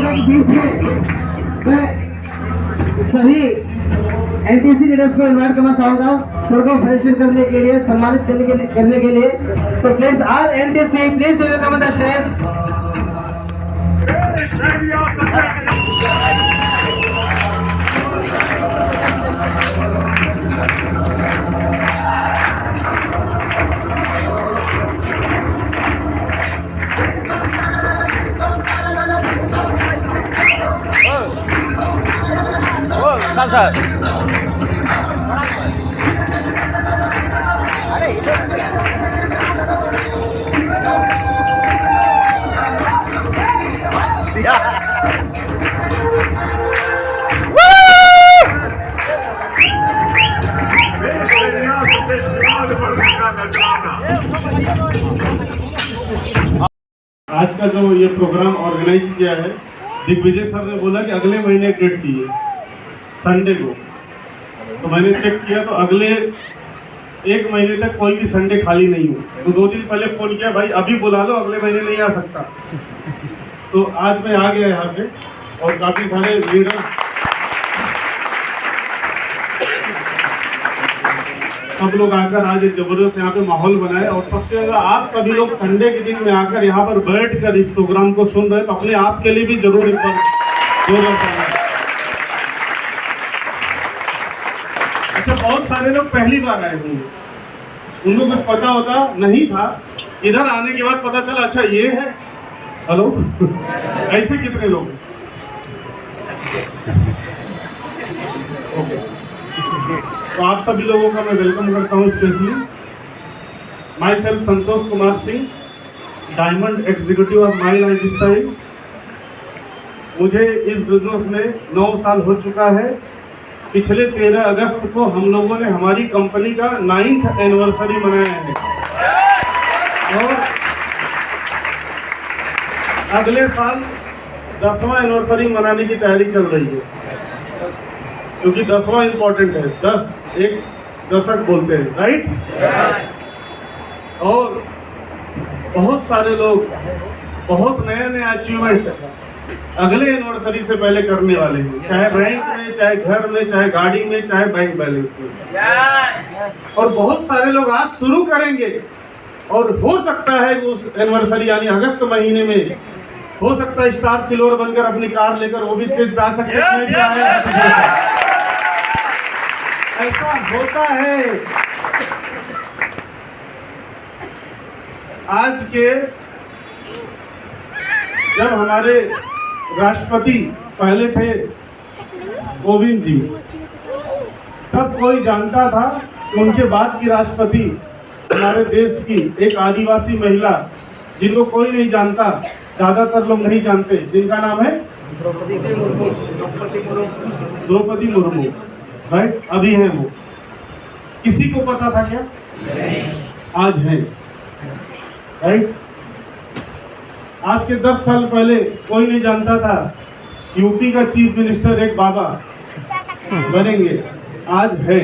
सभा के बीच में मैं सभी एनटीसी लीडर्स को इनवाइट करना चाहूंगा सर को फेलिसिटेट करने के लिए, सम्मानित करने के लिए। तो please all NTC please welcome the stage. आज का जो ये प्रोग्राम ऑर्गेनाइज किया है, दिग्विजय सर ने बोला कि अगले महीने डेट चाहिए संडे को। तो मैंने चेक किया तो अगले एक महीने तक कोई भी संडे खाली नहीं हो। तो 2 दिन पहले फ़ोन किया, भाई अभी बुला लो, अगले महीने नहीं आ सकता। तो आज मैं आ गया यहाँ पे और काफ़ी सारे लीडर सब लोग आकर आज एक जबरदस्त यहाँ पे माहौल बनाए। और सबसे ज़्यादा आप सभी लोग संडे के दिन में आकर यहाँ पर बैठकर इस प्रोग्राम को सुन रहे हैं, तो अपने आप के लिए भी जरूर एक बार जोर लगाएं। अच्छा, बहुत सारे लोग पहली बार आए होंगे, उनको कुछ पता होता नहीं था, इधर आने के बाद पता चला अच्छा ये है। हेलो ऐसे कितने लोग हैं? ओके, तो आप सभी लोगों का मैं वेलकम करता हूँ। Specially my self Santosh Kumar Singh, diamond executive of my life style. मुझे इस बिजनेस में 9 साल हो चुका है। पिछले 13 अगस्त को हम लोगों ने हमारी कंपनी का 9th एनिवर्सरी मनाया है और अगले साल 10वां एनिवर्सरी मनाने की तैयारी चल रही है, क्योंकि 10वां इम्पोर्टेंट है। 10 एक दशक बोलते हैं, राइट? और बहुत सारे लोग बहुत नए नए अचीवमेंट अगले एनिवर्सरी से पहले करने वाले हैं, चाहे रैंक में, चाहे घर में, चाहे गाड़ी में, चाहे बैंक बैलेंस में। और बहुत सारे लोग आज शुरू करेंगे और हो सकता है उस एनिवर्सरी यानी अगस्त महीने में हो सकता है स्टार सिल्वर बनकर अपनी कार लेकर वो भी स्टेज पे आ सकते हैं। ऐसा होता है। आज के जब हमारे राष्ट्रपति पहले थे कोविंद जी, तब कोई जानता था कि उनके बाद की राष्ट्रपति हमारे देश की एक आदिवासी महिला जिनको कोई नहीं जानता, ज्यादातर लोग नहीं जानते, जिनका नाम है द्रौपदी मुर्मू, राइट? अभी है वो। किसी को पता था क्या? आज है, राइट? आज के 10 साल पहले कोई नहीं जानता था यूपी का चीफ मिनिस्टर एक बाबा बनेंगे, आज है।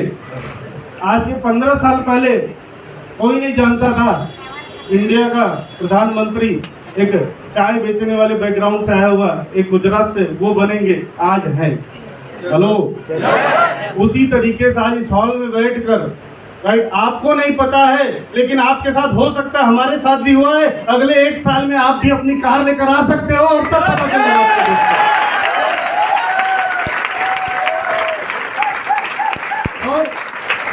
आज के 15 साल पहले कोई नहीं जानता था इंडिया का प्रधानमंत्री एक चाय बेचने वाले बैकग्राउंड से आया हुआ एक गुजरात से वो बनेंगे, आज है। हेलो, उसी तरीके से आज इस हॉल में बैठकर, राइट, आपको नहीं पता है लेकिन आपके साथ हो सकता है, हमारे साथ भी हुआ है। अगले 1 साल में आप भी अपनी कार लेकर आ सकते हो और तब पता चलेगा आपको। और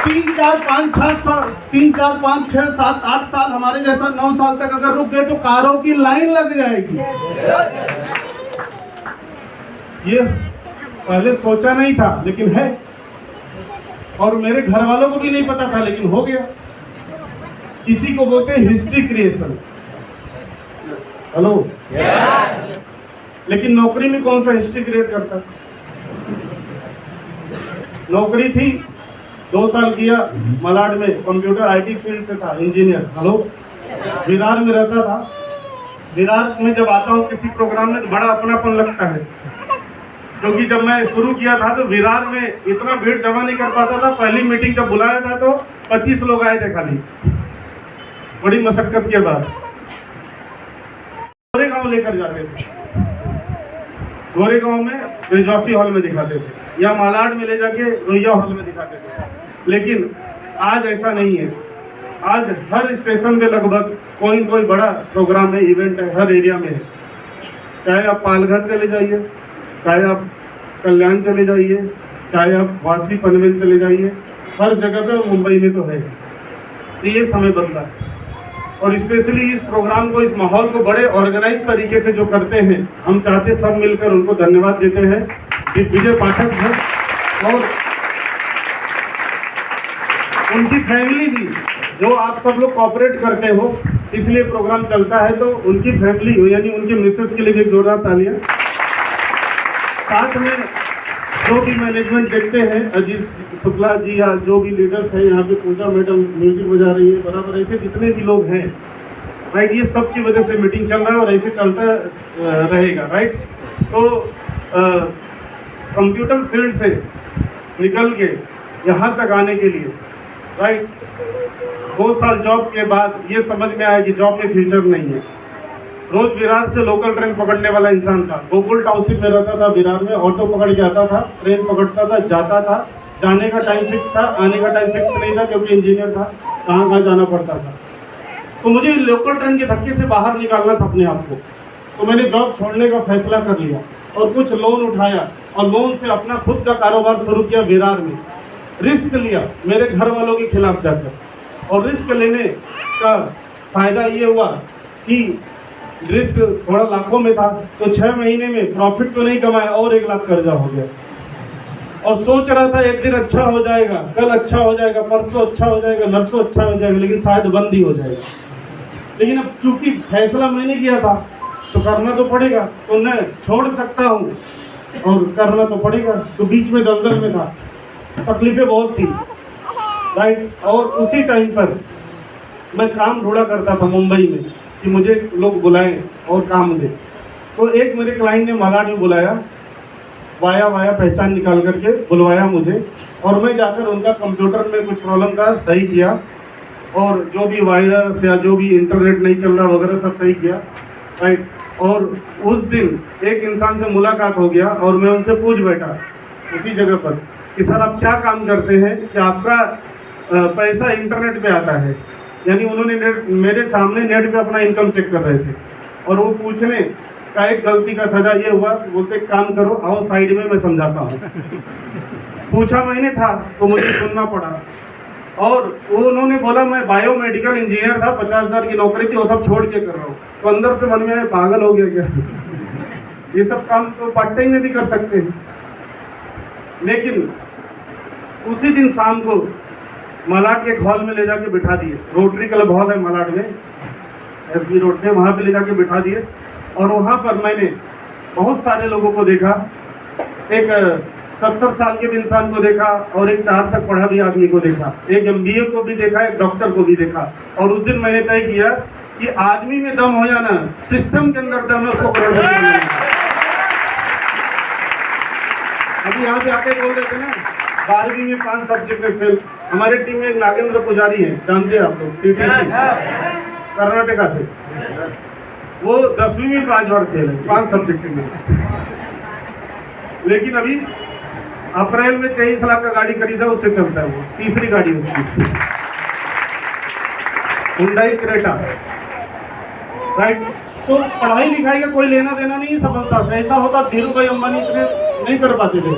3, 4, 5, 6 साल, 3, 4, 5, 6, 7, 8 साल हमारे जैसा 9 साल तक अगर रुक गए तो कारों की लाइन लग जाएगी। ये पहले सोचा नहीं था लेकिन है, और मेरे घर वालों को भी नहीं पता था लेकिन हो गया। इसी को बोलते हैं हिस्ट्री क्रिएशन। हेलो, लेकिन नौकरी में कौन सा हिस्ट्री क्रिएट करता? नौकरी थी, 2 साल किया मलाड में, कंप्यूटर आईटी फील्ड से था, इंजीनियर। हेलो, विरार में रहता था। विरार में जब आता हूँ किसी प्रोग्राम में तो बड़ा अपनापन लगता है, क्योंकि जब मैं शुरू किया था तो विरार में इतना भीड़ जमा नहीं कर पाता था। पहली मीटिंग जब बुलाया था तो 25 लोग आए थे खाली, बड़ी मशक्कत के बाद। पूरे गांव लेकर जाते थे। गोरेगांव में ब्रिजवासी हॉल में दिखाते थे, या मालाड में ले जाके रोहिया हॉल में दिखाते थे। लेकिन आज ऐसा नहीं है। आज हर स्टेशन पे लगभग कोई न कोई बड़ा प्रोग्राम है, इवेंट है, हर एरिया में है। चाहे आप पालघर चले जाइए, चाहे आप कल्याण चले जाइए, चाहे आप वासी पनवेल चले जाइए, हर जगह पे, और मुंबई में तो है। तो ये समय बदला है, और स्पेशली इस प्रोग्राम को, इस माहौल को बड़े ऑर्गेनाइज तरीके से जो करते हैं, हम चाहते सब मिलकर उनको धन्यवाद देते हैं। विजय पाठक सर और उनकी फैमिली भी, जो आप सब लोग कोऑपरेट करते हो इसलिए प्रोग्राम चलता है, तो उनकी फैमिली हो यानी उनके मिसेस के लिए भी जोरदार तालियां। साथ में जो भी मैनेजमेंट देखते हैं, अजीत शुक्ला जी या जो भी लीडर्स हैं यहाँ पे, पूजा मैडम म्यूजिक बजा रही है बराबर, ऐसे जितने भी लोग हैं, राइट, ये सब की वजह से मीटिंग चल रहा है और ऐसे चलता रहेगा, राइट। तो कंप्यूटर फील्ड से निकल के यहाँ तक आने के लिए, राइट, 2 साल जॉब के बाद ये समझ में आया कि जॉब में फ्यूचर नहीं है। रोज विरार से लोकल ट्रेन पकड़ने वाला इंसान था, गोकुल टाउनशिप में रहता था, विरार में ऑटो पकड़ के आता था, ट्रेन पकड़ता था, जाता था, जाने का टाइम फिक्स था, आने का टाइम फिक्स नहीं था, क्योंकि इंजीनियर था, कहाँ कहाँ जाना पड़ता था। तो मुझे लोकल ट्रेन के धक्के से बाहर निकालना था अपने आप को, तो मैंने जॉब छोड़ने का फैसला कर लिया और कुछ लोन उठाया, और लोन से अपना खुद का कारोबार शुरू किया विरार में। रिस्क लिया मेरे घर वालों के खिलाफ जाकर, और रिस्क लेने का फ़ायदा ये हुआ कि रिस्क थोड़ा लाखों में था, तो 6 महीने में प्रॉफिट तो नहीं कमाया और 1 लाख कर्जा हो गया। और सोच रहा था एक दिन अच्छा हो जाएगा, कल अच्छा हो जाएगा, परसों अच्छा हो जाएगा, नरसों अच्छा हो जाएगा, लेकिन शायद बंद ही हो जाएगा। लेकिन अब चूंकि फैसला मैंने किया था तो करना तो पड़ेगा, तो मैं छोड़ सकता हूँ और करना तो पड़ेगा। तो बीच में दलदल में था, तकलीफें बहुत थी, राइट। और उसी टाइम पर मैं काम ढूंढा करता था मुंबई में कि मुझे लोग बुलाएं और काम दें। तो एक मेरे क्लाइंट ने मालाड में बुलाया, वाया पहचान निकाल करके बुलवाया मुझे, और मैं जाकर उनका कंप्यूटर में कुछ प्रॉब्लम था सही किया, और जो भी वायरस या जो भी इंटरनेट नहीं चल रहा वगैरह सब सही किया, राइट। और उस दिन एक इंसान से मुलाकात हो गया और मैं उनसे पूछ बैठा उसी जगह पर कि सर आप क्या काम करते हैं कि आपका पैसा इंटरनेट पे आता है। यानी उन्होंने मेरे सामने नेट पे अपना इनकम चेक कर रहे थे, और वो पूछने का एक गलती का सजा ये हुआ, बोलते काम करो, आओ साइड में मैं समझाता हूँ। पूछा मैंने था तो मुझे सुनना पड़ा, और वो उन्होंने बोला मैं बायोमेडिकल इंजीनियर था, 50,000 की नौकरी थी, वो सब छोड़ के कर रहा हूँ। तो अंदर से मन में आया पागल हो गया क्या, ये सब काम तो पार्ट टाइम में भी कर सकते हैं। लेकिन उसी दिन शाम को मालाड के एक हॉल में ले जाके बिठा दिए, रोटरी क्लब हॉल है मालाड में, SB रोड पे, वहाँ पे ले जाके बिठा दिए। और वहाँ पर मैंने बहुत सारे लोगों को देखा, एक 70 साल के भी इंसान को देखा, और एक 4 तक पढ़ा भी आदमी को देखा, एक MBA को भी देखा, एक डॉक्टर को भी देखा। और उस दिन मैंने तय किया कि आदमी में दम हो या ना, सिस्टम के अंदर दम है, उसको करोड़पति बनाना है। अभी यहाँ पे आके बोल देते ना 12वीं में 5 सब्जेक्ट में फेल। हमारे टीम में एक नागेंद्र पुजारी है, जानते हैं आप लोग, CTC कर्नाटका से, वो 10वीं में 5 बार फेल है, 5 सब्जेक्ट में। लेकिन अभी अप्रैल में 23 लाख का गाड़ी खरीदा, उससे चलता है, वो तीसरी गाड़ी उसकी, हुंडई क्रेटा, राइट। तो पढ़ाई लिखाई का कोई लेना देना नहीं समझता से। ऐसा होता धीरू भाई अंबानी इतने नहीं कर पाते थे,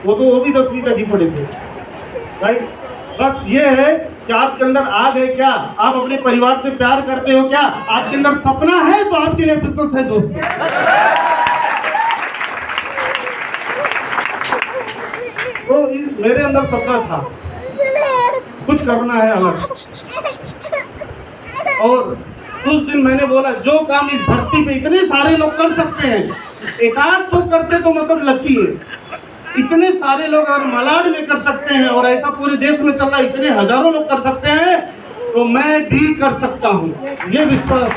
वो भी 10वीं तक ही पढ़े थे, राइट। बस ये है कि आपके अंदर आग है क्या, आप अपने परिवार से प्यार करते हो क्या, आपके अंदर सपना है तो आपके लिए बिजनेस है दोस्तों। तो मेरे अंदर सपना था कुछ करना है अलग, और उस दिन मैंने बोला जो काम इस धरती पे इतने सारे लोग कर सकते हैं, एकाध तो करते तो मतलब लकी है, इतने सारे लोग अगर मालाड में कर सकते हैं और ऐसा पूरे देश में चल रहा है, इतने हजारों लोग कर सकते हैं, तो मैं भी कर सकता हूँ। ये विश्वास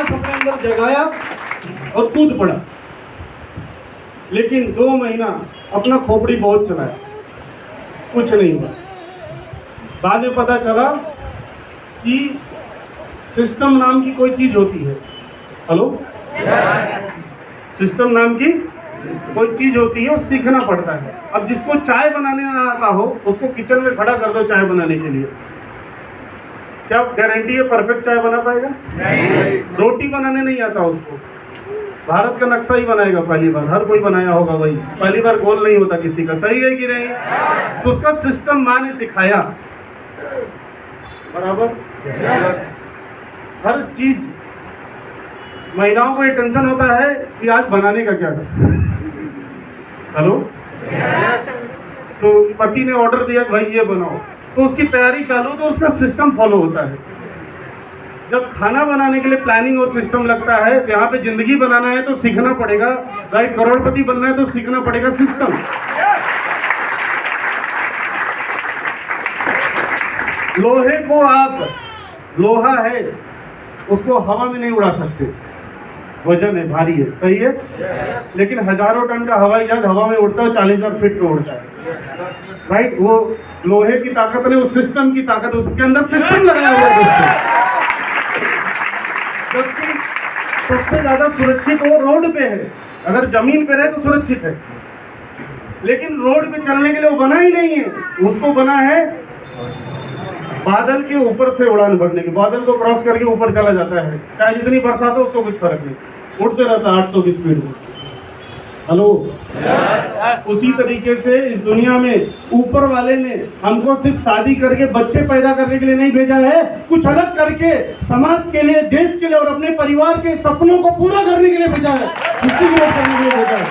अपने अंदर जगाया और कूद पड़ा। लेकिन 2 महीना अपना खोपड़ी बहुत चलाया, कुछ नहीं हुआ। बाद में पता चला कि सिस्टम नाम की कोई चीज होती है। हेलो, सिस्टम नाम की कोई चीज होती है, वो सीखना पड़ता है। अब जिसको चाय बनाने ना आता हो उसको किचन में खड़ा कर दो चाय बनाने के लिए, क्या गारंटी है परफेक्ट चाय बना पाएगा? नहीं। रोटी बनाने नहीं आता उसको, भारत का नक्शा ही बनाएगा पहली बार, हर कोई बनाया होगा वही, पहली बार गोल नहीं होता किसी का, सही है कि नहीं? तो उसका सिस्टम माँ ने सिखाया, बराबर। हर चीज महिलाओं को ये टेंशन होता है कि आज बनाने का क्या है। हेलो, तो पति ने ऑर्डर दिया भाई ये बनाओ, तो उसकी तैयारी चालू, तो उसका सिस्टम फॉलो होता है। जब खाना बनाने के लिए प्लानिंग और सिस्टम लगता है, तो यहाँ पे जिंदगी बनाना है तो सीखना पड़ेगा, राइट? करोड़पति बनना है तो सीखना पड़ेगा सिस्टम। लोहे को आप, लोहा है उसको हवा में नहीं उड़ा सकते, वजन है, भारी है, सही है? लेकिन हजारों टन का हवाई जहाज हवा में उड़ता है, 40,000 फीट पे उड़ता है, राइट? वो लोहे की ताकत नहीं, उस सिस्टम की ताकत, उसके अंदर सिस्टम लगाया हुआ है दोस्तों। जबकि सबसे ज्यादा सुरक्षित वो रोड पे है, अगर जमीन पे रहे तो सुरक्षित है, लेकिन रोड पे चलने के लिए वो बना ही नहीं है, उसको बना है बादल के ऊपर से उड़ान भरने की, बादल को क्रॉस करके ऊपर चला जाता है, चाहे जितनी बरसात हो उसको कुछ फर्क नहीं, उड़ते रहता है 800 की स्पीड में। हेलो, उसी तरीके से इस दुनिया में ऊपर वाले ने हमको सिर्फ शादी करके बच्चे पैदा करने के लिए नहीं भेजा है, कुछ अलग करके समाज के लिए, देश के लिए और अपने परिवार के सपनों को पूरा करने के लिए भेजा है, उसी के लिए करने के लिए भेजा है।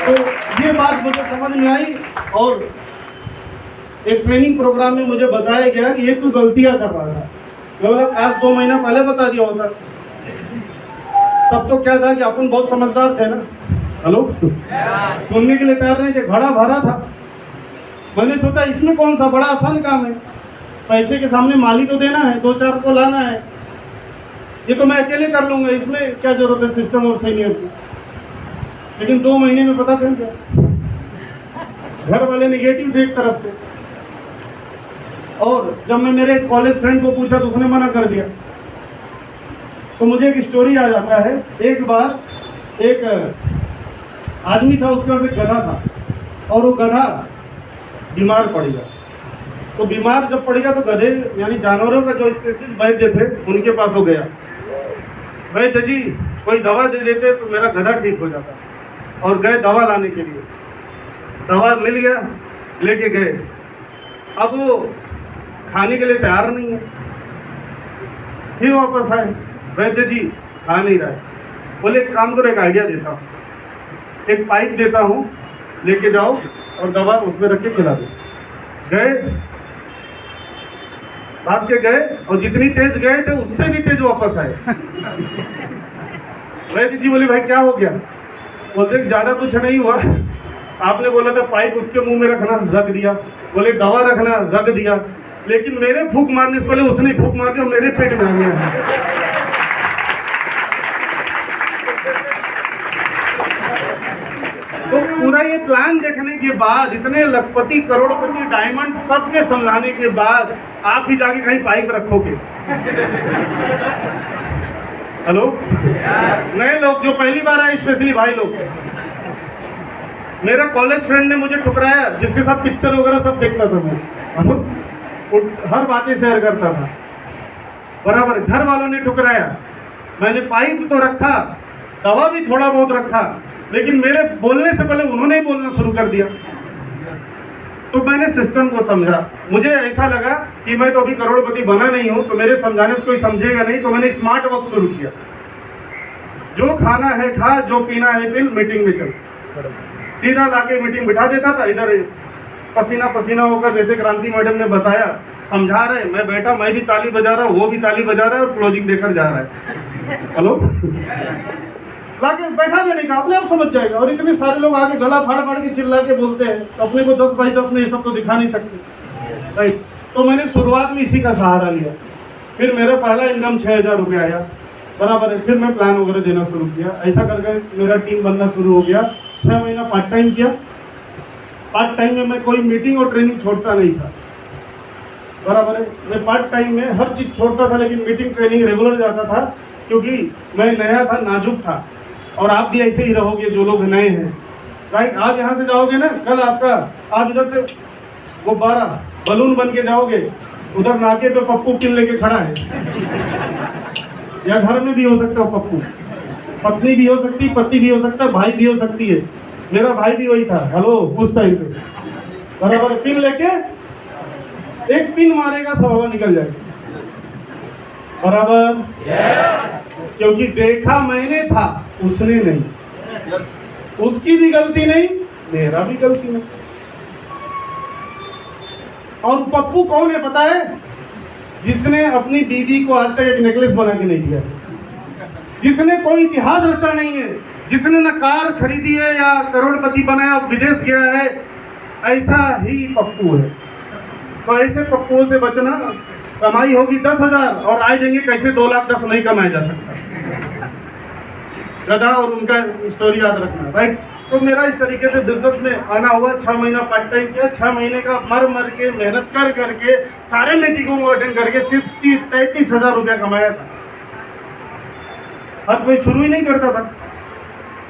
तो ये बात मुझे समझ में आई, और एक ट्रेनिंग प्रोग्राम में मुझे बताया गया कि ये तू गलतियां कर रहा था। मैं बोला काश 2 महीना पहले बता दिया होता, तब तो क्या था कि अपन बहुत समझदार थे ना। हेलो, सुनने के लिए तैयार नहीं थे, घड़ा भरा था। मैंने सोचा इसमें कौन सा बड़ा आसान काम है, पैसे के सामने माली तो देना है, 2-4 को लाना है, ये तो मैं अकेले कर लूंगा, इसमें क्या जरूरत है सिस्टम और सीनियर की। लेकिन 2 महीने में पता चल गया, घर वाले निगेटिव थे एक तरफ से, और जब मैं मेरे कॉलेज फ्रेंड को पूछा तो उसने मना कर दिया। तो मुझे एक स्टोरी याद आता है। एक बार एक आदमी था, उसके पास एक गधा था, और वो गधा बीमार पड़ गया। तो बीमार जब पड़ गया तो गधे यानी जानवरों का जो स्पेशलिस्ट वैद्य थे उनके पास हो गया, वैद्य जी कोई दवा दे देते तो मेरा गधा ठीक हो जाता। और गए दवा लाने के लिए, दवा मिल गया, लेके गए। अब वो खाने के लिए तैयार नहीं है, फिर वापस आए, वैद्य जी खा नहीं रहा है। बोले एक काम करो, एक आइडिया देता हूँ, एक पाइप देता हूँ, लेके जाओ और दवा उसमें रख के खिला दो। गए, भाग के गए, और जितनी तेज गए थे उससे भी तेज वापस आए। वैद्य जी बोले भाई क्या हो गया? बोलते ज़्यादा कुछ नहीं हुआ, आपने बोला था पाइप उसके मुंह में रखना, रख दिया। बोले दवा रखना, रख दिया। लेकिन मेरे फूंक मारने से पहले उसने फूंक मार दिया, मेरे पेट में आ गया। तो पूरा ये प्लान देखने के बाद, इतने लखपति करोड़पति डायमंड सबके समझाने के बाद, आप भी जाके कहीं पाइप रखोगे? हेलो, नए लोग जो पहली बार आए, स्पेशली भाई लोग, मेरा कॉलेज फ्रेंड ने मुझे ठुकराया, जिसके साथ पिक्चर वगैरह सब देखता था मैं, हर बातें शेयर करता था, बराबर। घर वालों ने ठुकराया, मैंने पाइप तो रखा, दवा भी थोड़ा बहुत रखा, लेकिन मेरे बोलने से पहले उन्होंने ही बोलना शुरू कर दिया। तो मैंने सिस्टम को समझा। मुझे ऐसा लगा कि मैं तो अभी करोड़पति बना नहीं हूं, तो मेरे समझाने से कोई समझेगा नहीं, तो मैंने स्मार्ट वर्क शुरू किया। जो खाना है खा, जो पीना है पी, मीटिंग में चल। सीधा लाके मीटिंग बिठा देता था, इधर पसीना पसीना होकर, जैसे क्रांति मैडम ने बताया, समझा रहे, मैं बैठा, मैं भी ताली बजा रहा हूँ, वो भी ताली बजा रहा है, और क्लोजिंग देकर जा रहा है। हेलो, लाके बैठा देने का, अपने आप समझ जाएगा। और इतने सारे लोग आगे गला फाड़ फाड़ के चिल्ला के बोलते हैं, तो अपने को 10x10 में ये सब तो दिखा नहीं सकते, राइट? तो मैंने शुरुआत में इसी का सहारा लिया। फिर मेरा पहला इनकम 6,000 रुपये आया, बराबर है। फिर मैं प्लान वगैरह देना शुरू किया, ऐसा करके मेरा टीम बनना शुरू हो गया। 6 महीना पार्ट टाइम किया। पार्ट टाइम में मैं कोई मीटिंग और ट्रेनिंग छोड़ता नहीं था, बराबर है। मैं पार्ट टाइम में हर चीज़ छोड़ता था, लेकिन मीटिंग ट्रेनिंग रेगुलर जाता था। क्योंकि मैं नया था, नाजुक था, और आप भी ऐसे ही रहोगे जो लोग नए हैं, राइट। आप यहाँ से जाओगे ना, कल आप इधर से गुब्बारा बलून बन के जाओगे, उधर नाके पे पप्पू पिन लेके खड़ा है, या घर में भी हो सकता है पप्पू, पत्नी भी हो सकती, पति भी हो सकता है, भाई भी हो सकती है। मेरा भाई भी वही था, हेलो, उस टाइम पे बराबर पिन लेके एक पिन मारेगा, सब हवा निकल जाएगी, बराबर। क्योंकि देखा मैंने था, उसने नहीं, उसकी भी गलती नहीं, मेरा भी गलती नहीं। और पप्पू कौन है पता है? जिसने अपनी बीवी को आज तक एक नेकलेस बना के नहीं दिया, जिसने कोई इतिहास रचा नहीं है, जिसने न कार खरीदी है या करोड़पति बनाया, विदेश गया है, ऐसा ही पप्पू है। तो ऐसे पप्पुओं से बचना। कमाई होगी 10,000 और आए देंगे कैसे 2,10,000 नहीं कमाया जा सकता। गधा और उनका स्टोरी याद रखना, राइट। तो मेरा इस तरीके से बिजनेस में आना हुआ। 6 महीना पार्ट टाइम किया, 6 महीने का मर के मेहनत कर करके सारे मीटिंगों को अटेंड करके सिर्फ 33,000 रुपया कमाया था। हर कोई शुरू ही नहीं करता था।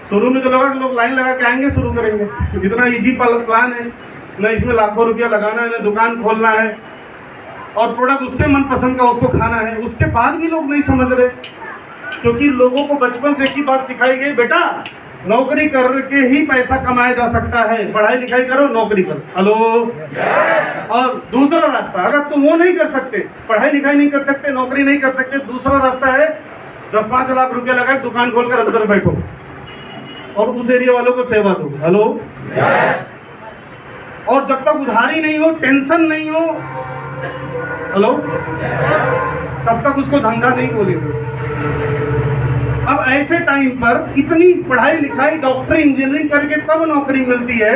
शुरू में तो लगा कि लोग लाइन लगा के आएंगे, शुरू करेंगे, इतना इजी प्लान है, न इसमें लाखों रुपया लगाना है, न दुकान खोलना है, और प्रोडक्ट उसके मनपसंद का उसको खाना है। उसके बाद भी लोग नहीं समझ रहे, क्योंकि लोगों को बचपन से एक ही बात सिखाई गई, बेटा नौकरी करके ही पैसा कमाया जा सकता है, पढ़ाई लिखाई करो, नौकरी करो। हेलो। और दूसरा रास्ता, अगर तुम वो नहीं कर सकते, पढ़ाई लिखाई नहीं कर सकते, नौकरी नहीं कर सकते, दूसरा रास्ता है 10-5 लाख रुपया लगा दुकान खोलकर अंदर बैठो और उस एरिया वालों को सेवा दो। हेलो। और जब तक उधारी नहीं हो, टेंशन नहीं हो, हेलो, तब तक उसको धंधा नहीं बोलेंगे। अब ऐसे टाइम पर इतनी पढ़ाई लिखाई, डॉक्टरी, इंजीनियरिंग करके तब नौकरी मिलती है,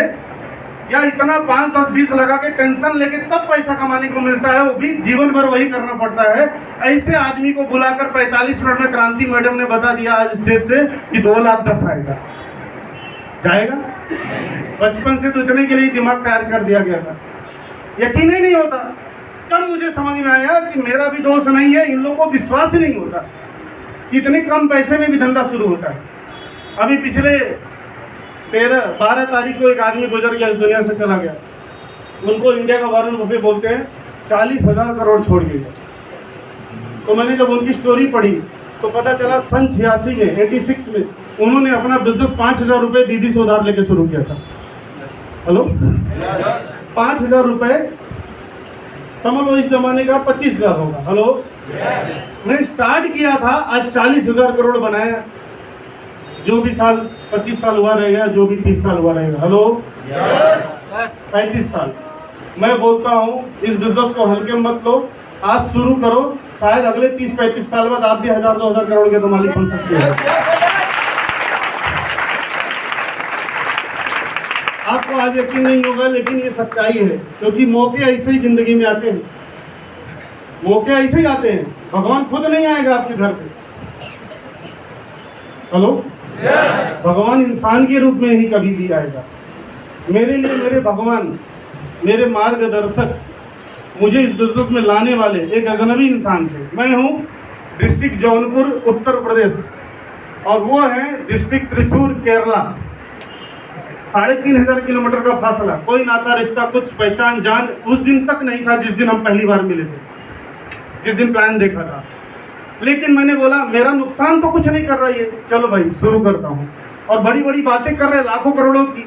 या इतना 5, 10, 20 लगा के टेंशन लेके तब पैसा कमाने को मिलता है, वो भी जीवन भर वही करना पड़ता है। ऐसे आदमी को बुलाकर 45 मिनट में क्रांति मैडम ने बता दिया आज स्टेज से कि 2,10,000 आएगा। जाएगा? बचपन से तो इतने के लिए दिमाग तैयार कर दिया गया था, यकीन ही नहीं होता। तब मुझे समझ में आया कि मेरा भी दोष नहीं है, इन लोगों को विश्वास ही नहीं होता, इतने कम पैसे में भी धंधा शुरू होता है। अभी पिछले 12 तारीख को एक आदमी गुजर गया, इस दुनिया से चला गया। उनको इंडिया का वारुण बफेट बोलते हैं, 40,000 करोड़ छोड़ गए। तो मैंने जब उनकी स्टोरी पढ़ी तो पता चला सन 86 में, 86 में उन्होंने अपना बिजनेस 5,000 रुपये बीबी से उधार लेके शुरू किया था। हेलो। 5,000 रुपये समझ लो, इस जमाने का 25,000 होगा। हेलो। मैं स्टार्ट किया था, आज 40,000 करोड़ बनाया। जो भी साल 25 साल हुआ रहेगा, जो भी 30 साल हुआ रहेगा। हेलो। 35 साल। मैं बोलता हूँ इस बिजनेस को हल्के मत लो, आज शुरू करो, शायद अगले 30-35 साल बाद आप भी 1,000-2,000 करोड़ के तो मालिक बन सकते हैं। आपको आज यकीन नहीं होगा, लेकिन ये सच्चाई है, क्योंकि मौके ऐसे ही जिंदगी में आते हैं, मौके ऐसे ही आते हैं। भगवान खुद नहीं आएगा आपके घर पे। हेलो। भगवान इंसान के रूप में ही कभी भी आएगा। मेरे लिए मेरे भगवान, मेरे मार्गदर्शक, मुझे इस बिजनेस में लाने वाले एक अजनबी इंसान थे। मैं हूँ डिस्ट्रिक्ट जौनपुर, उत्तर प्रदेश, और वो है डिस्ट्रिक्ट त्रिशूर, केरला। 3,500 किलोमीटर का फासला, कोई नाता रिश्ता, कुछ पहचान जान उस दिन तक नहीं था जिस दिन हम पहली बार मिले थे, जिस दिन प्लान देखा था। लेकिन मैंने बोला मेरा नुकसान तो कुछ नहीं कर रहा है, चलो भाई शुरू करता हूँ। और बड़ी बड़ी बातें कर रहे, लाखों करोड़ों की।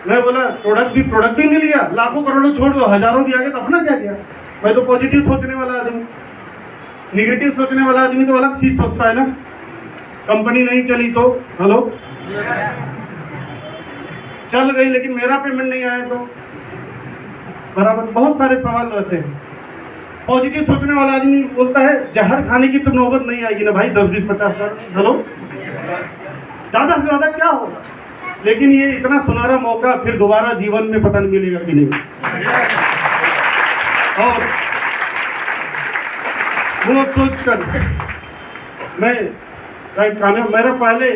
मैं बोला प्रोडक्ट भी मिल गया, लाखों करोड़ों छोड़ दो, हजारों भी आ गए, तो अपना क्या किया। मैं तो पॉजिटिव सोचने वाला आदमी, निगेटिव सोचने वाला आदमी तो अलग चीज सोचता है ना। कंपनी नहीं चली तो, हेलो, चल गई लेकिन मेरा पेमेंट नहीं आया तो, बराबर बहुत सारे सवाल रहते हैं। पॉजिटिव सोचने वाला आदमी बोलता है जहर खाने की तो नौबत नहीं आएगी ना भाई, 10, 20, 50 साल, हेलो, ज़्यादा से ज़्यादा क्या होगा। लेकिन ये इतना सुनहरा मौका फिर दोबारा जीवन में पता नहीं मिलेगा कि नहीं। और वो सोचकर मैं कामयाब। मेरा पहले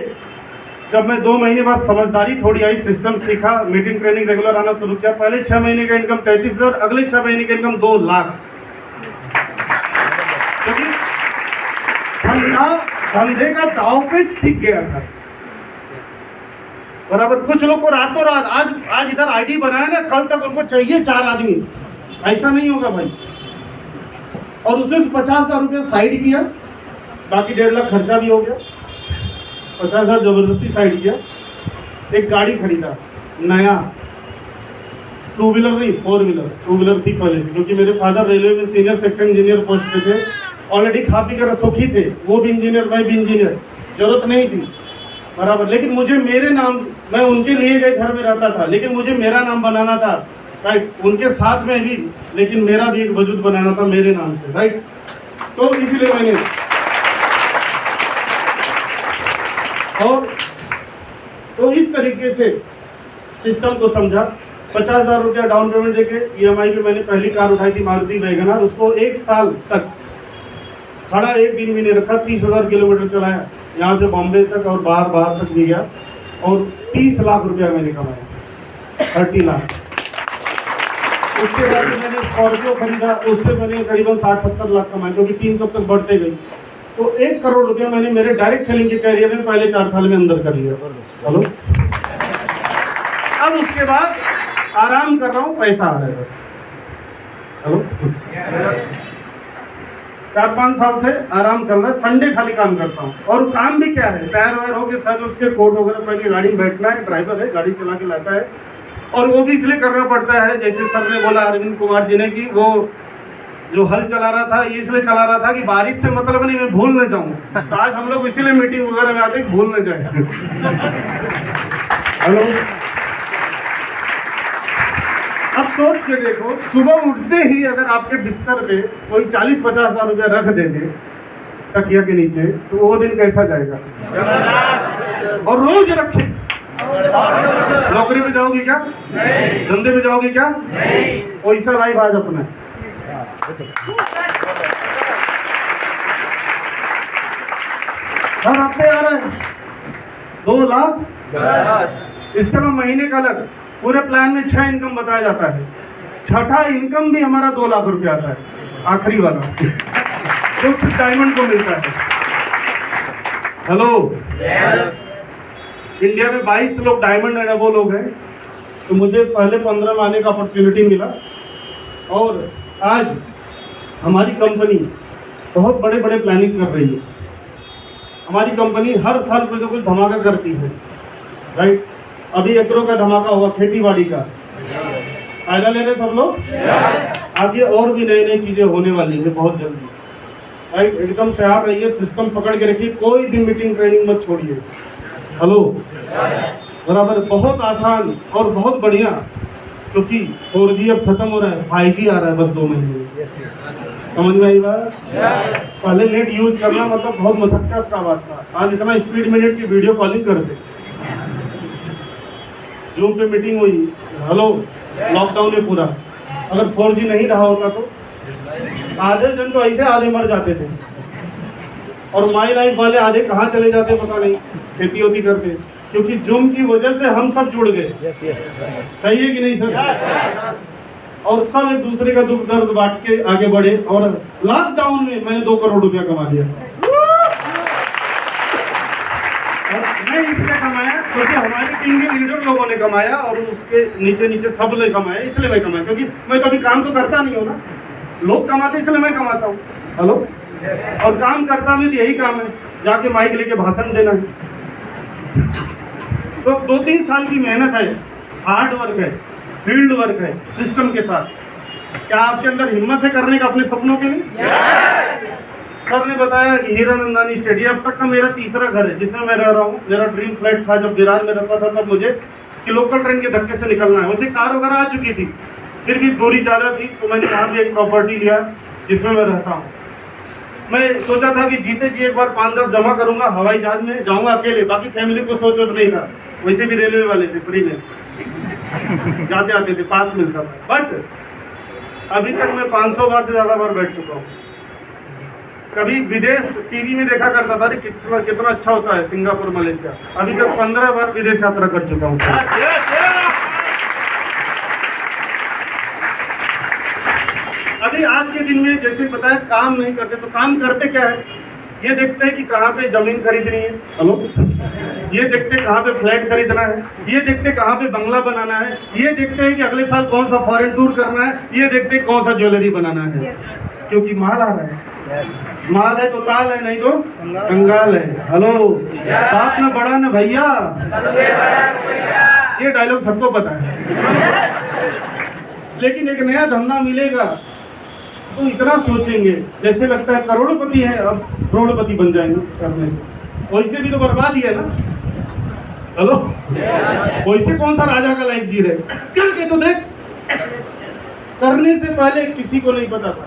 जब मैं 2 महीने बाद समझदारी थोड़ी आई, सिस्टम सीखा, मीटिंग ट्रेनिंग रेगुलर आना शुरू किया, पहले 6 महीने का इनकम 33,000, अगले 6 महीने का इनकम 2 लाख। क्योंकि हम बिना धंधे का दाव पे सीख गया था। बराबर। कुछ लोग को रातों रात आज इधर आईडी बनाया ना, कल तक उनको चाहिए 4 आदमी। ऐसा नहीं होगा भाई। और उसने 50,000 रुपया साइड किया, बाकी 1.5 लाख खर्चा भी हो गया। 50,000 जबरदस्ती साइड किया, एक गाड़ी खरीदा नया, 2 व्हीलर नहीं 4 व्हीलर। 2 व्हीलर थी पहले से, क्योंकि मेरे फादर रेलवे में सीनियर सेक्शन इंजीनियर पोस्ट पे थे, ऑलरेडी खा पी कर सुखी थे, वो भी इंजीनियर मैं भी इंजीनियर, जरूरत नहीं थी। बराबर। लेकिन मुझे मेरे नाम, मैं उनके लिए गए घर में रहता था, लेकिन मुझे मेरा नाम बनाना था, राइट। उनके साथ में भी, लेकिन मेरा भी एक वजूद बनाना था मेरे नाम से, राइट। तो इसलिए मैंने और तो इस तरीके से सिस्टम को समझा। 50,000 रुपया डाउन पेमेंट देके EMI पे मैंने पहली कार उठाई थी मारुति वैगनर। उसको 1 साल तक खड़ा एक दिन भी नहीं रखा, 30,000 किलोमीटर चलाया यहाँ से बॉम्बे तक और बाहर तक भी गया, और 30 लाख रुपया मैंने कमाया, 30 लाख। उसके बाद मैंने स्कॉर्पियो खरीदा, उससे मैंने करीबन 60-70 लाख कमाए, क्योंकि टीम कब तक बढ़ते गई। तो 1 करोड़ रुपया मैंने मेरे डायरेक्ट सेलिंग के कैरियर में पहले 4 साल में अंदर कर लिया। हेलो। अब उसके बाद आराम कर रहा हूँ, पैसा आ रहा है बस। हेलो। 4-5 साल से आराम चल रहा है, संडे खाली काम करता हूँ। और काम भी क्या है, तैयार वैयार होकर सर उसके कोट वगैरह पहन के गाड़ी में बैठना है, ड्राइवर है, गाड़ी चला के लाता है। और वो भी इसलिए करना पड़ता है, जैसे सर ने बोला अरविंद कुमार जी ने, कि वो जो हल चला रहा था ये इसलिए चला रहा था कि बारिश से मतलब नहीं, मैं भूल न जाऊँ। तो आज हम लोग इसीलिए मीटिंग वगैरह में आते हैं भूल न जाए। हेलो। अब सोच के देखो, सुबह उठते ही अगर आपके बिस्तर पे कोई 40-50 हज़ार रुपया रख देंगे तकिया के नीचे, तो वो दिन कैसा जाएगा। और रोज रखें। नौकरी पे जाओगे क्या, धंधे पे जाओगे क्या, पैसा लाइफ आज अपना। हर हफ्ते आ रहा है 2 लाख। इसका महीने का अलग, पूरे प्लान में 6 इनकम बताया जाता है। 6ठा इनकम भी हमारा 2 लाख रुपया आता है, आखिरी वाला, तो सिर्फ डायमंड को मिलता है। हेलो। इंडिया में 22 लोग डायमंड एंड अबव लोग हैं। तो मुझे पहले 15 में आने का अपॉर्चुनिटी मिला, और आज हमारी कंपनी बहुत बड़े बड़े प्लानिंग कर रही है। हमारी कंपनी हर साल कुछ न कुछ धमाका करती है, राइट। अभी एग्रो का धमाका हुआ, खेती बाड़ी का। फायदा ले रहे सब लोग। आगे और भी नई नई चीजें होने वाली है बहुत जल्दी, राइट। एकदम तैयार रहिए, सिस्टम पकड़ के रखिए, कोई भी मीटिंग ट्रेनिंग मत छोड़िए। हेलो। बराबर। बहुत आसान और बहुत बढ़िया, क्योंकि 4G अब खत्म हो रहा है, 5G आ रहा है बस 2 महीने में। समझ में आई बात। पहले नेट यूज करना मतलब बहुत मशक्कत का बात था, आज इतना स्पीड में नेट की वीडियो कॉलिंग करते, जूम पे मीटिंग हुई। हेलो। लॉकडाउन में पूरा अगर 4G नहीं रहा होता तो आधे जन तो ऐसे आधे मर जाते थे, और माई लाइफ वाले आधे कहाँ चले जाते पता नहीं, खेती होती करते, क्योंकि जूम की वजह से हम सब जुड़ गए। सही है कि नहीं सर। और सब एक दूसरे का दुख दर्द बांट के आगे बढ़े, और लॉकडाउन में मैंने 2 करोड़ रुपया कमा लिया। मैं इसलिए कमाया क्योंकि हमारी टीम के लीडर लोगों ने कमाया, और उसके नीचे नीचे सब ने कमाया, इसलिए मैं कमाया। क्योंकि मैं कभी काम तो करता नहीं हूँ ना, लोग कमाते इसलिए मैं कमाता हूँ। हेलो। और काम करता भी तो यही काम है, जाके माइक लेके भाषण देना है। तो 2-3 साल की मेहनत है, हार्ड वर्क है, फील्ड वर्क है, सिस्टम के साथ। क्या आपके अंदर हिम्मत है करने का अपने सपनों के लिए। सर ने बताया कि हीरानंदानी स्टेडियम, अब तक का मेरा 3रा घर है जिसमें मैं रह रहा हूँ। मेरा ड्रीम फ्लैट था जब विरार में रहता था, तब मुझे कि लोकल ट्रेन के धक्के से निकलना है। वैसे कार वगैरह आ चुकी थी, फिर भी दूरी ज़्यादा थी, तो मैंने वहाँ भी एक प्रॉपर्टी लिया जिसमें मैं रहता हूँ। मैं सोचा था कि जीते जी एक बार 5-10 जमा करूंगा, हवाई जहाज में जाऊंगा अकेले, बाकी फैमिली को सोच नहीं था। वैसे भी रेलवे वाले थे, फ्री में जाते आते थे, पास मिलता था। बट अभी तक मैं 500 बार से ज़्यादा बार बैठ चुका हूँ। कभी विदेश टीवी में देखा करता था कितना अच्छा होता है सिंगापुर मलेशिया, अभी तक 15 बार विदेश यात्रा कर चुका हूँ। अभी आज के दिन में जैसे बताया काम नहीं करते, तो काम करते क्या है, ये देखते हैं कि कहाँ पे जमीन खरीदनी है, हेलो, ये देखते हैं कहाँ पे फ्लैट खरीदना है, ये देखते हैं कहाँ पे बंगला बनाना है, ये देखते हैं कि अगले साल कौन सा फॉरेन टूर करना है, ये देखते हैं कौन सा ज्वेलरी बनाना है, क्योंकि माल आ रहा है। माल है तो ताल है, नहीं तो कंगाल है। हेलो, बाप न बड़ा न भैया, ये डायलॉग सबको पता है। लेकिन एक नया धंधा मिलेगा तो इतना सोचेंगे जैसे लगता है करोड़पति है, अब करोड़पति बन जाएंगे करने से। वैसे भी तो बर्बाद ही है ना। हेलो, वैसे कौन सा राजा का लाइफ जी रहे, करके तो देख। करने से पहले किसी को नहीं पता था,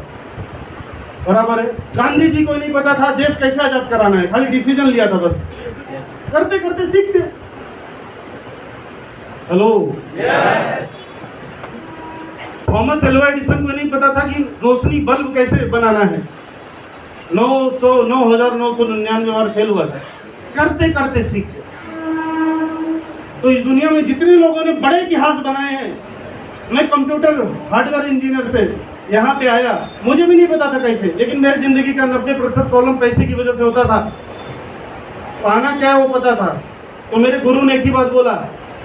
बराबर है। गांधी जी को नहीं पता था देश कैसे आजाद कराना है, खाली डिसीजन लिया था बस, करते करते सीख गए। हेलो, थॉमस एल्वा एडिसन को नहीं पता था कि रोशनी बल्ब कैसे बनाना है। 9,999 बार फेल हुआ था, करते करते सीख गए। तो इस दुनिया में जितने लोगों ने बड़े इतिहास बनाए हैं, मैं कंप्यूटर हार्डवेयर इंजीनियर से यहाँ पे आया, मुझे भी नहीं पता था कैसे, लेकिन मेरी जिंदगी का 90% प्रॉब्लम पैसे की वजह से होता था। पाना क्या है वो पता था। तो मेरे गुरु ने एक ही बात बोला,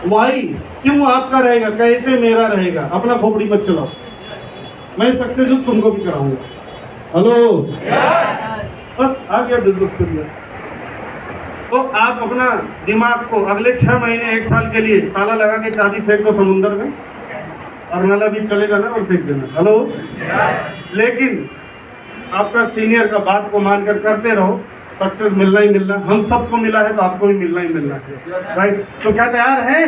वाई, क्यों आपका रहेगा, कैसे मेरा रहेगा। अपना खोपड़ी मत चलाओ, मैं सक्सेसफुल तुमको भी कराऊंगा। हेलो, बस आ गया बिजनेस करिए। तो आप अपना दिमाग को अगले 6 महीने 1 साल के लिए ताला लगा के चाबी फेंक दो समुंदर में, और नाला भी चलेगा ना, और फेंक देना। हेलो, लेकिन आपका सीनियर का बात को मानकर करते रहो, सक्सेस मिलना ही मिलना। हम सबको मिला है तो आपको भी मिलना ही मिलना है, राइट। तो क्या तैयार हैं?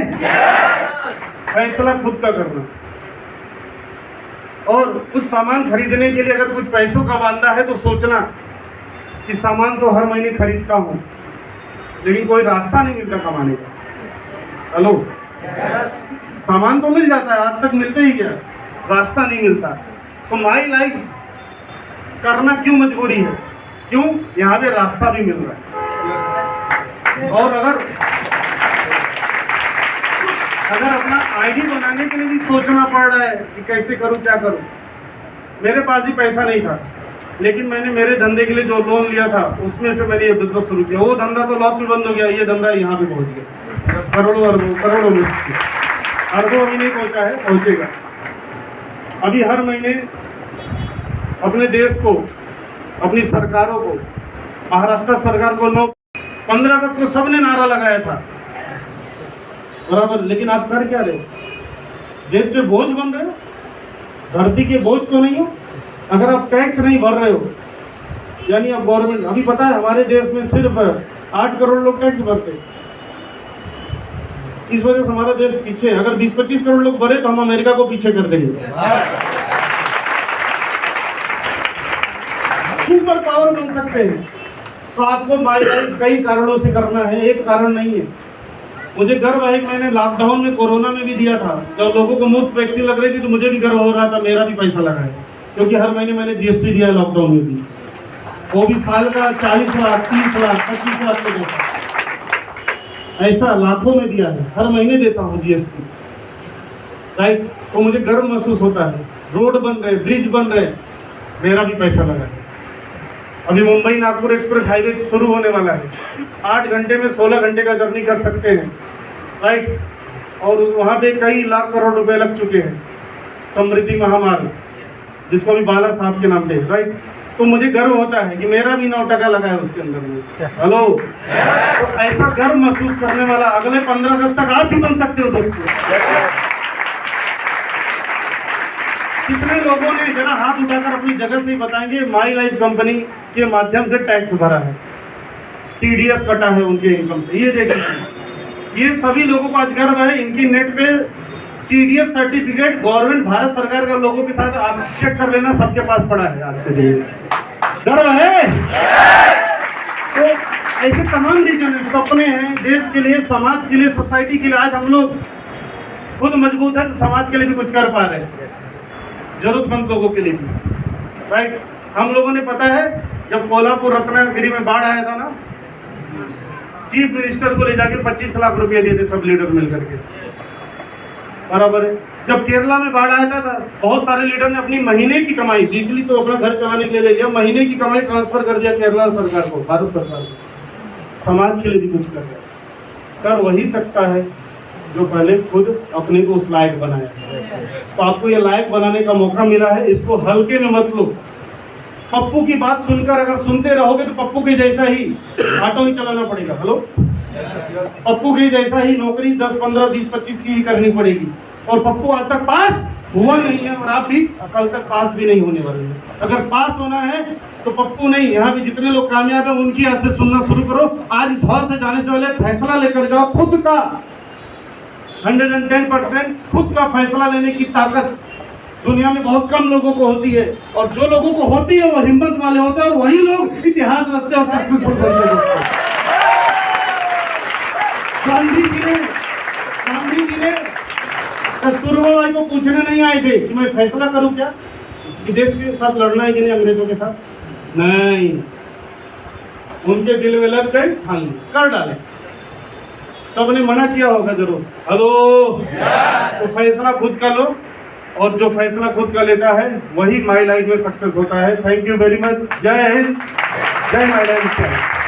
फैसला खुद का करना। और कुछ सामान खरीदने के लिए अगर कुछ पैसों का वांदा है तो सोचना कि सामान तो हर महीने खरीदता हूँ, लेकिन कोई रास्ता नहीं मिलता कमाने का। हेलो, सामान तो मिल जाता है, आज तक मिलते ही क्या, रास्ता नहीं मिलता। तो माई लाइफ करना क्यों मजबूरी है? क्यों? यहाँ पे रास्ता भी मिल रहा है। और अगर अपना आईडी बनाने के लिए भी सोचना पड़ रहा है कि कैसे करूँ, क्या करूँ। मेरे पास ही पैसा नहीं था, लेकिन मैंने मेरे धंधे के लिए जो लोन लिया था उसमें से मैंने ये बिजनेस शुरू किया। वो धंधा तो लॉस में बंद हो गया, ये धंधा यहाँ पे पहुँच गया, करोड़ों करोड़ों में, अरबों अभी नहीं पहुँचा है, पहुँचेगा। अभी हर महीने अपने देश को, अपनी सरकारों को, महाराष्ट्र सरकार को 15 अगस्त को सबने नारा लगाया था, बराबर। लेकिन आप कर क्या रहे हो? देश पे बोझ बन रहे हो, धरती के बोझ तो नहीं हो। अगर आप टैक्स नहीं भर रहे हो, यानी अब गवर्नमेंट, अभी पता है हमारे देश में सिर्फ 8 करोड़ लोग टैक्स भरते हैं। इस वजह से हमारा देश पीछे है। अगर 20-25 करोड़ लोग भरे तो हम अमेरिका को पीछे कर देंगे। सुपर पावर बन सकते हैं। तो आपको कई कारणों से करना है, एक कारण नहीं है। मुझे गर्व है कि मैंने लॉकडाउन में, कोरोना में भी दिया था। जब लोगों को मुफ्त वैक्सीन लग रही थी तो मुझे भी गर्व हो रहा था, मेरा भी पैसा लगा है, क्योंकि हर महीने मैंने जीएसटी दिया है लॉकडाउन में भी, वो भी साल का 40 लाख, 30 लाख, 25 लाख में देता, ऐसा लाखों में दिया है, हर महीने देता हूँ जीएसटी, राइट। तो मुझे गर्व महसूस होता है। रोड बन रहे, ब्रिज बन रहे, मेरा भी पैसा लगा है। अभी मुंबई नागपुर एक्सप्रेस हाईवे शुरू होने वाला है। 8 घंटे में 16 घंटे का जर्नी कर सकते हैं, राइट। और वहाँ पे कई लाख करोड़ रुपए लग चुके हैं। समृद्धि महामार्ग, जिसको अभी बाला साहब के नाम पे, राइट। तो मुझे गर्व होता है कि मेरा भी 9% लगा है उसके अंदर में। हेलो, तो ऐसा गर्व महसूस करने वाला अगले 15 अगस्त तक आप भी बन सकते हो दोस्तों। कितने लोगों ने, जरा हाथ उठाकर अपनी जगह से ही बताएंगे, माई लाइफ कंपनी के माध्यम से टैक्स भरा है, टीडीएस कटा है उनके इनकम से। ये देखिए, ये सभी लोगों को आज गर्व है। इनकी नेट पे टीडीएस सर्टिफिकेट गवर्नमेंट, भारत सरकार का लोगों के साथ आप चेक कर लेना, सबके पास पड़ा है आज के दिन। गर्व है। तो ऐसे तमाम रीजन है, सपने हैं देश के लिए, समाज के लिए, सोसाइटी के लिए। आज हम लोग खुद मजबूत है तो समाज के लिए भी कुछ कर पा रहे हैं, जरूरतमंद लोगों के लिए भी, राइट। हम लोगों ने, पता है, जब कोल्हापुर रत्नागिरी में बाढ़ आया था ना, चीफ मिनिस्टर को ले जाके 25 लाख रुपए दिए थे सब लीडर मिलकर के। बराबर है। जब केरला में बाढ़ आया था बहुत सारे लीडर ने अपनी महीने की कमाई, वीकली तो अपना घर चलाने के लिए ले लिया, महीने की कमाई ट्रांसफर कर दिया केरला सरकार को, भारत सरकार को। समाज के लिए भी कुछ कर रहा है। कर वही सकता है जो पहले खुद अपने को उस लायक बनाया। तो आपको ये लायक बनाने का मौका मिला है, इसको हल्के में मत लो। पप्पू की बात सुनकर अगर सुनते रहोगे तो पप्पू के जैसा ही ऑटो ही चलाना पड़ेगा। हेलो, पप्पू के जैसा ही नौकरी 10, 15, 20, 25 की ही करनी पड़ेगी। और पप्पू आज तक पास हुआ नहीं है और आप भी कल तक पास भी नहीं होने वाले हैं। अगर पास होना है तो पप्पू नहीं, यहाँ भी जितने लोग कामयाब है उनकी आज से सुनना शुरू करो। आज इस हॉल से जाने से पहले फैसला लेकर जाओ खुद का, 110% खुद का फैसला लेने की ताकत दुनिया में बहुत कम लोगों को होती है। और जो लोगों को होती है वो हिम्मत वाले होते हैं और वही लोग इतिहास रचते और सक्सेसफुल बनते हैं। गांधी जी ने कस्तूरबा बाई को पूछने नहीं आए थे कि मैं फैसला करूं क्या कि देश के साथ लड़ना है कि नहीं, अंग्रेजों के साथ नहीं। उनके दिल में लग गए, ठान ली, कर डाले। सबने मना किया होगा जरूर, हेलो। तो फैसला खुद का लो और जो फैसला खुद का लेता है वही माई लाइफ में सक्सेस होता है। Thank you very much. जय हिंद, जय माई लाइफ।